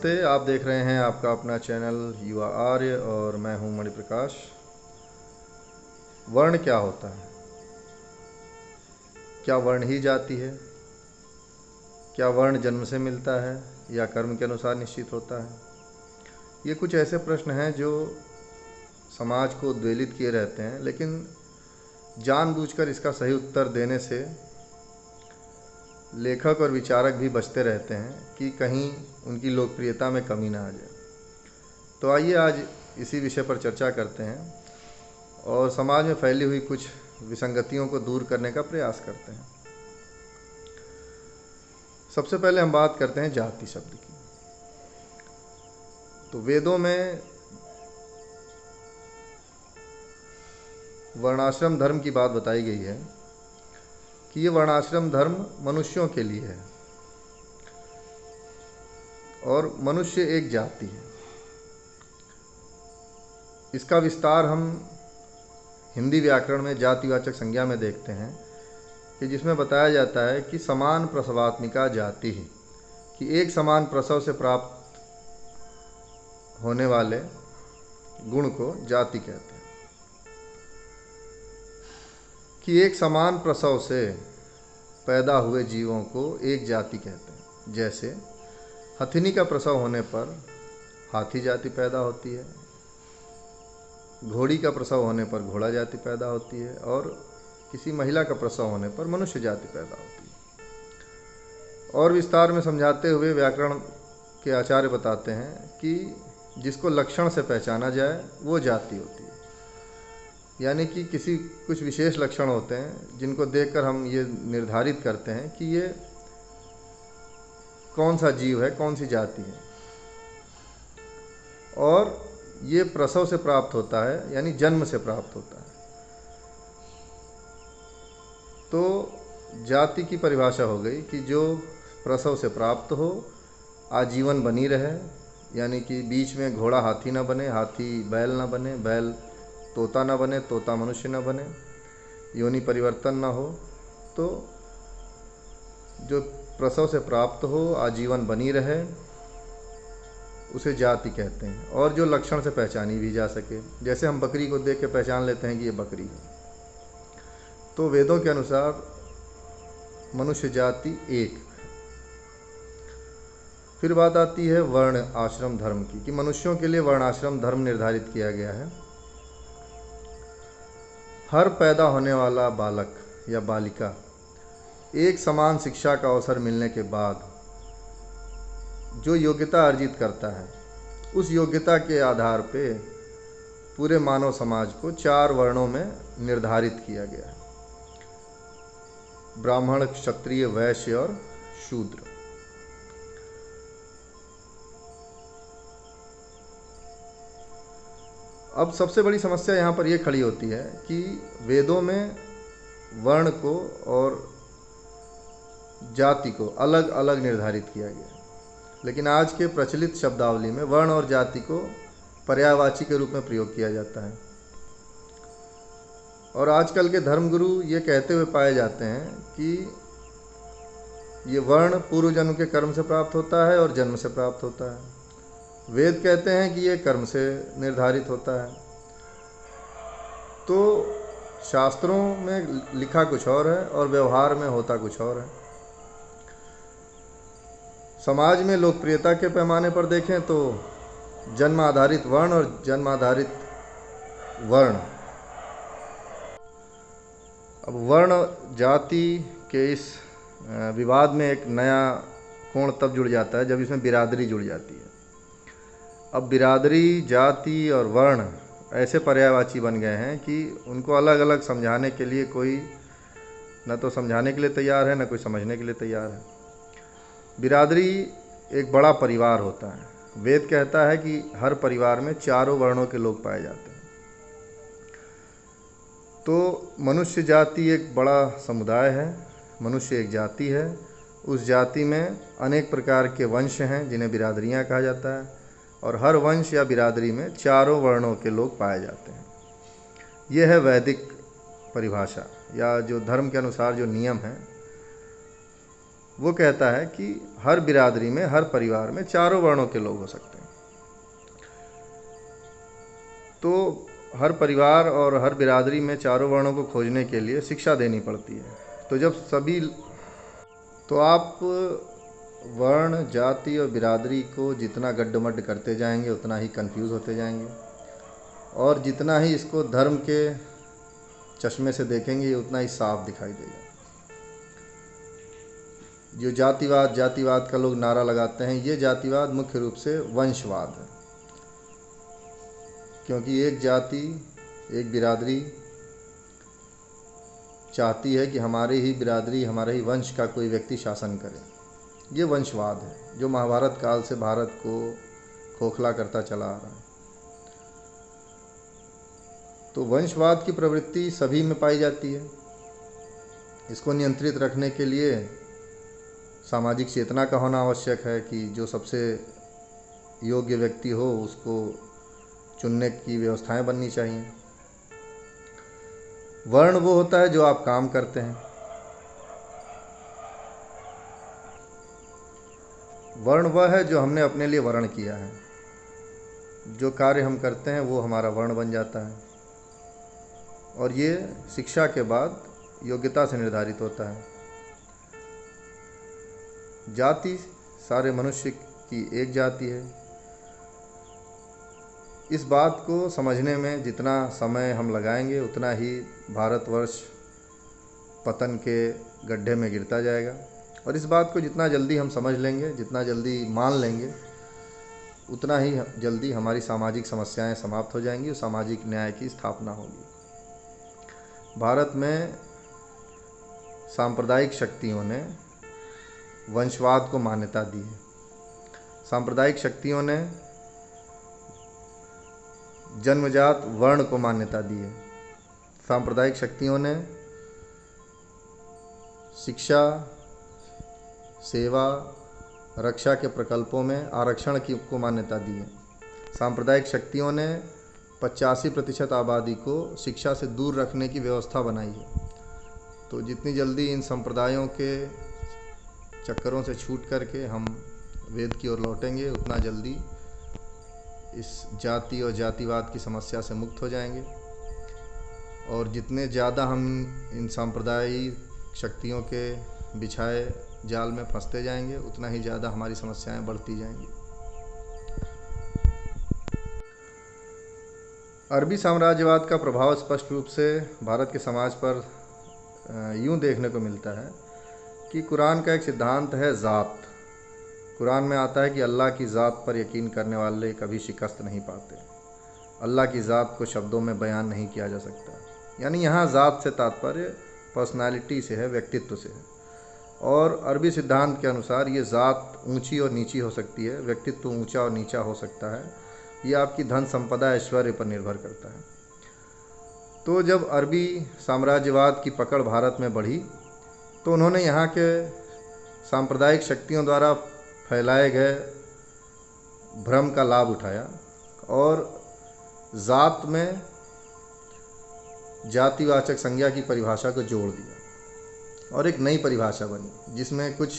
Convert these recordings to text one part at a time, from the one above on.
नमस्ते। आप देख रहे हैं आपका अपना चैनल युवा आर्य और मैं हूं मणिप्रकाश। वर्ण क्या होता है? क्या वर्ण ही जाति है? क्या वर्ण जन्म से मिलता है या कर्म के अनुसार निश्चित होता है? ये कुछ ऐसे प्रश्न हैं जो समाज को उद्वेलित किए रहते हैं, लेकिन जानबूझकर इसका सही उत्तर देने से लेखक और विचारक भी बचते रहते हैं कि कहीं उनकी लोकप्रियता में कमी ना आ जाए। तो आइए आज इसी विषय पर चर्चा करते हैं और समाज में फैली हुई कुछ विसंगतियों को दूर करने का प्रयास करते हैं। सबसे पहले हम बात करते हैं जाति शब्द की। तो वेदों में वर्णाश्रम धर्म की बात बताई गई है कि ये वर्णाश्रम धर्म मनुष्यों के लिए है और मनुष्य एक जाति है। इसका विस्तार हम हिंदी व्याकरण में जातिवाचक संज्ञा में देखते हैं कि जिसमें बताया जाता है कि समान प्रसवात्मिका जाति ही, कि एक समान प्रसव से प्राप्त होने वाले गुण को जाति कहते हैं। कि एक समान प्रसव से पैदा हुए जीवों को एक जाति कहते हैं। जैसे हथिनी का प्रसव होने पर हाथी जाति पैदा होती है, घोड़ी का प्रसव होने पर घोड़ा जाति पैदा होती है और किसी महिला का प्रसव होने पर मनुष्य जाति पैदा होती है। और विस्तार में समझाते हुए व्याकरण के आचार्य बताते हैं कि जिसको लक्षण से पहचाना जाए वो जाति होती है। यानी कि किसी कुछ विशेष लक्षण होते हैं जिनको देखकर हम ये निर्धारित करते हैं कि ये कौन सा जीव है, कौन सी जाति है। और ये प्रसव से प्राप्त होता है, यानी जन्म से प्राप्त होता है। तो जाति की परिभाषा हो गई कि जो प्रसव से प्राप्त हो, आजीवन बनी रहे, यानी कि बीच में घोड़ा हाथी न बने, हाथी बैल न बने, बैल तोता न बने, तोता मनुष्य न बने, योनि परिवर्तन न हो। तो जो प्रसव से प्राप्त हो, आजीवन बनी रहे, उसे जाति कहते हैं। और जो लक्षण से पहचानी भी जा सके, जैसे हम बकरी को देख के पहचान लेते हैं कि ये बकरी है। तो वेदों के अनुसार मनुष्य जाति एक। फिर बात आती है वर्ण आश्रम धर्म की, कि मनुष्यों के लिए वर्ण आश्रम धर्म निर्धारित किया गया है। हर पैदा होने वाला बालक या बालिका एक समान शिक्षा का अवसर मिलने के बाद जो योग्यता अर्जित करता है, उस योग्यता के आधार पे पूरे मानव समाज को 4 वर्णों में निर्धारित किया गया है: ब्राह्मण, क्षत्रिय, वैश्य और शूद्र। अब सबसे बड़ी समस्या यहाँ पर यह खड़ी होती है कि वेदों में वर्ण को और जाति को अलग अलग निर्धारित किया गया है, लेकिन आज के प्रचलित शब्दावली में वर्ण और जाति को पर्यायवाची के रूप में प्रयोग किया जाता है। और आजकल के धर्मगुरु ये कहते हुए पाए जाते हैं कि ये वर्ण पूर्व जन्म के कर्म से प्राप्त होता है और जन्म से प्राप्त होता है। वेद कहते हैं कि ये कर्म से निर्धारित होता है। तो शास्त्रों में लिखा कुछ और है और व्यवहार में होता कुछ और है। समाज में लोकप्रियता के पैमाने पर देखें तो जन्म आधारित वर्ण और जन्म आधारित वर्ण। अब वर्ण जाति के इस विवाद में एक नया कोण तब जुड़ जाता है जब इसमें बिरादरी जुड़ जाती है। अब बिरादरी, जाति और वर्ण ऐसे पर्यायवाची बन गए हैं कि उनको अलग अलग समझाने के लिए कोई न तो समझाने के लिए तैयार है, न कोई समझने के लिए तैयार है। बिरादरी एक बड़ा परिवार होता है। वेद कहता है कि हर परिवार में 4 वर्णों के लोग पाए जाते हैं। तो मनुष्य जाति एक बड़ा समुदाय है, मनुष्य एक जाति है। उस जाति में अनेक प्रकार के वंश हैं जिन्हें बिरादरियां कहा जाता है, और हर वंश या बिरादरी में 4 वर्णों के लोग पाए जाते हैं। यह है वैदिक परिभाषा, या जो धर्म के अनुसार जो नियम है वो कहता है कि हर बिरादरी में, हर परिवार में चारों वर्णों के लोग हो सकते हैं। तो हर परिवार और हर बिरादरी में चारों वर्णों को खोजने के लिए शिक्षा देनी पड़ती है। तो जब सभी, तो आप वर्ण, जाति और बिरादरी को जितना गड्ढमड्ढ करते जाएंगे उतना ही कंफ्यूज होते जाएंगे, और जितना ही इसको धर्म के चश्मे से देखेंगे उतना ही साफ दिखाई देगा। जो जातिवाद का लोग नारा लगाते हैं, ये जातिवाद मुख्य रूप से वंशवाद है, क्योंकि एक जाति, एक बिरादरी चाहती है कि हमारी ही बिरादरी, हमारे ही वंश का कोई व्यक्ति शासन करे। ये वंशवाद है जो महाभारत काल से भारत को खोखला करता चला आ रहा है। तो वंशवाद की प्रवृत्ति सभी में पाई जाती है। इसको नियंत्रित रखने के लिए सामाजिक चेतना का होना आवश्यक है कि जो सबसे योग्य व्यक्ति हो उसको चुनने की व्यवस्थाएं बननी चाहिए। वर्ण वो होता है जो आप काम करते हैं। वर्ण वह है जो हमने अपने लिए वर्ण किया है। जो कार्य हम करते हैं वो हमारा वर्ण बन जाता है, और ये शिक्षा के बाद योग्यता से निर्धारित होता है। जाति सारे मनुष्य की एक जाति है। इस बात को समझने में जितना समय हम लगाएंगे उतना ही भारतवर्ष पतन के गड्ढे में गिरता जाएगा, और इस बात को जितना जल्दी हम समझ लेंगे, जितना जल्दी मान लेंगे, उतना ही जल्दी हमारी सामाजिक समस्याएं समाप्त हो जाएंगी और सामाजिक न्याय की स्थापना होगी। भारत में सांप्रदायिक शक्तियों ने वंशवाद को मान्यता दी है। सांप्रदायिक शक्तियों ने जन्मजात वर्ण को मान्यता दी है। सांप्रदायिक शक्तियों ने शिक्षा, सेवा, रक्षा के प्रकल्पों में आरक्षण को मान्यता दी है। सांप्रदायिक शक्तियों ने 85% आबादी को शिक्षा से दूर रखने की व्यवस्था बनाई है। तो जितनी जल्दी इन संप्रदायों के चक्करों से छूट करके हम वेद की ओर लौटेंगे, उतना जल्दी इस जाति और जातिवाद की समस्या से मुक्त हो जाएंगे। और जितने ज़्यादा हम इन सांप्रदायिक शक्तियों के बिछाए जाल में फंसते जाएंगे, उतना ही ज़्यादा हमारी समस्याएं बढ़ती जाएंगी। अरबी साम्राज्यवाद का प्रभाव स्पष्ट रूप से भारत के समाज पर यूं देखने को मिलता है कि कुरान का एक सिद्धांत है ज़ात। कुरान में आता है कि अल्लाह की ज़ात पर यकीन करने वाले कभी शिकस्त नहीं पाते। अल्लाह की ज़ात को शब्दों में बयान नहीं किया जा सकता। यानी यहाँ ज़ात से तात्पर्य पर्सनालिटी से है, व्यक्तित्व से है। और अरबी सिद्धांत के अनुसार ये ज़ात ऊंची और नीची हो सकती है, व्यक्तित्व ऊंचा और नीचा हो सकता है। ये आपकी धन संपदा, ऐश्वर्य पर निर्भर करता है। तो जब अरबी साम्राज्यवाद की पकड़ भारत में बढ़ी तो उन्होंने यहाँ के सांप्रदायिक शक्तियों द्वारा फैलाए गए भ्रम का लाभ उठाया और ज़ात में जातिवाचक संज्ञा की परिभाषा को जोड़ दिया और एक नई परिभाषा बनी जिसमें कुछ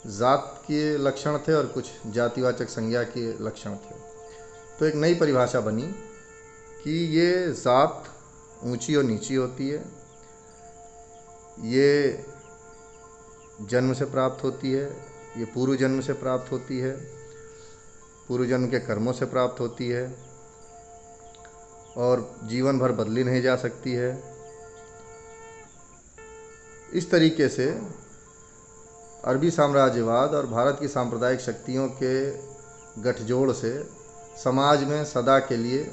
ज़ात के लक्षण थे और कुछ जातिवाचक संज्ञा के लक्षण थे। तो एक नई परिभाषा बनी कि ये ज़ात ऊंची और नीची होती है, ये जन्म से प्राप्त होती है, ये पूर्व जन्म से प्राप्त होती है, पूर्व जन्म के कर्मों से प्राप्त होती है और जीवन भर बदली नहीं जा सकती है। इस तरीके से अरबी साम्राज्यवाद और भारत की सांप्रदायिक शक्तियों के गठजोड़ से समाज में सदा के लिए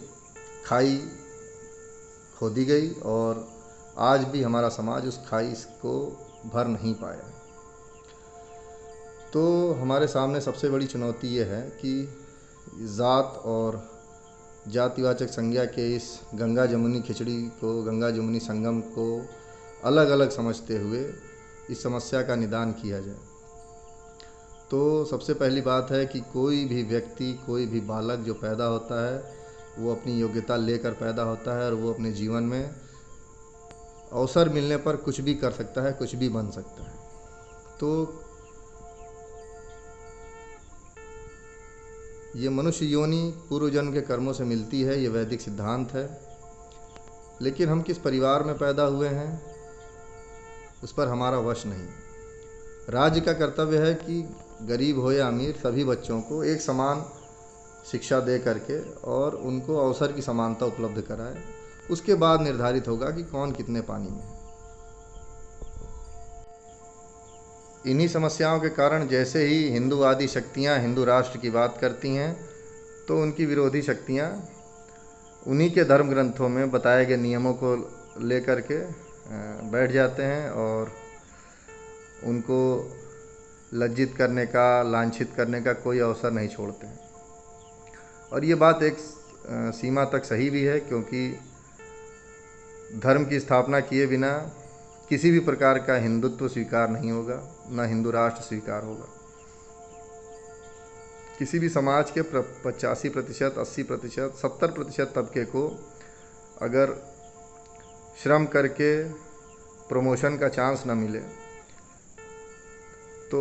खाई खोदी गई और आज भी हमारा समाज उस खाई को भर नहीं पाया। तो हमारे सामने सबसे बड़ी चुनौती ये है कि ज़ात और जातिवाचक संज्ञा के इस गंगा जमुनी खिचड़ी को, गंगा जमुनी संगम को अलग अलग समझते हुए इस समस्या का निदान किया जाए। तो सबसे पहली बात है कि कोई भी व्यक्ति, कोई भी बालक जो पैदा होता है वो अपनी योग्यता लेकर पैदा होता है और वो अपने जीवन में अवसर मिलने पर कुछ भी कर सकता है, कुछ भी बन सकता है। तो ये मनुष्य योनि पूर्व जन्म के कर्मों से मिलती है, ये वैदिक सिद्धांत है। लेकिन हम किस परिवार में पैदा हुए हैं उस पर हमारा वश नहीं। राज्य का कर्तव्य है कि गरीब हो या अमीर सभी बच्चों को एक समान शिक्षा दे करके और उनको अवसर की समानता उपलब्ध कराए। उसके बाद निर्धारित होगा कि कौन कितने पानी में है। इन्हीं समस्याओं के कारण जैसे ही हिंदूवादी शक्तियां हिंदू राष्ट्र की बात करती हैं तो उनकी विरोधी शक्तियां उन्हीं के धर्म ग्रंथों में बताए गए नियमों को लेकर के बैठ जाते हैं और उनको लज्जित करने का, लांछित करने का कोई अवसर नहीं छोड़ते हैं। और ये बात एक सीमा तक सही भी है, क्योंकि धर्म की स्थापना किए बिना किसी भी प्रकार का हिंदुत्व स्वीकार नहीं होगा, न हिंदू राष्ट्र स्वीकार होगा। किसी भी समाज के 85%, 80%, 70% तबके को अगर श्रम करके प्रमोशन का चांस न मिले तो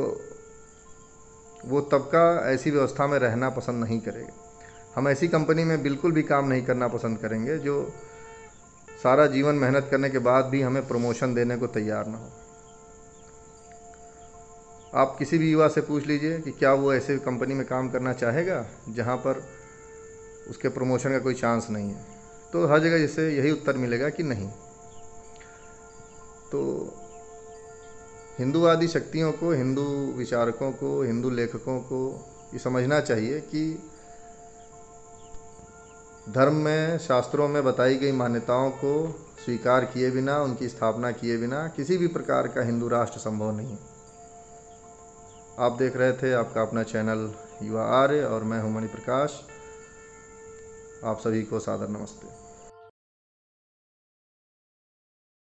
वो तबका ऐसी व्यवस्था में रहना पसंद नहीं करेगा। हम ऐसी कंपनी में बिल्कुल भी काम नहीं करना पसंद करेंगे जो सारा जीवन मेहनत करने के बाद भी हमें प्रमोशन देने को तैयार ना हो। आप किसी भी युवा से पूछ लीजिए कि क्या वो ऐसे कंपनी में काम करना चाहेगा जहाँ पर उसके प्रमोशन का कोई चांस नहीं है, तो हर जगह जैसे यही उत्तर मिलेगा कि नहीं। तो हिंदूवादी शक्तियों को, हिंदू विचारकों को, हिंदू लेखकों को ये समझना चाहिए कि धर्म में, शास्त्रों में बताई गई मान्यताओं को स्वीकार किए बिना, उनकी स्थापना किए बिना किसी भी प्रकार का हिंदू राष्ट्र संभव नहीं है। आप देख रहे थे आपका अपना चैनल युवा आर्य और मैं हूं मणि प्रकाश। आप सभी को सादर नमस्ते।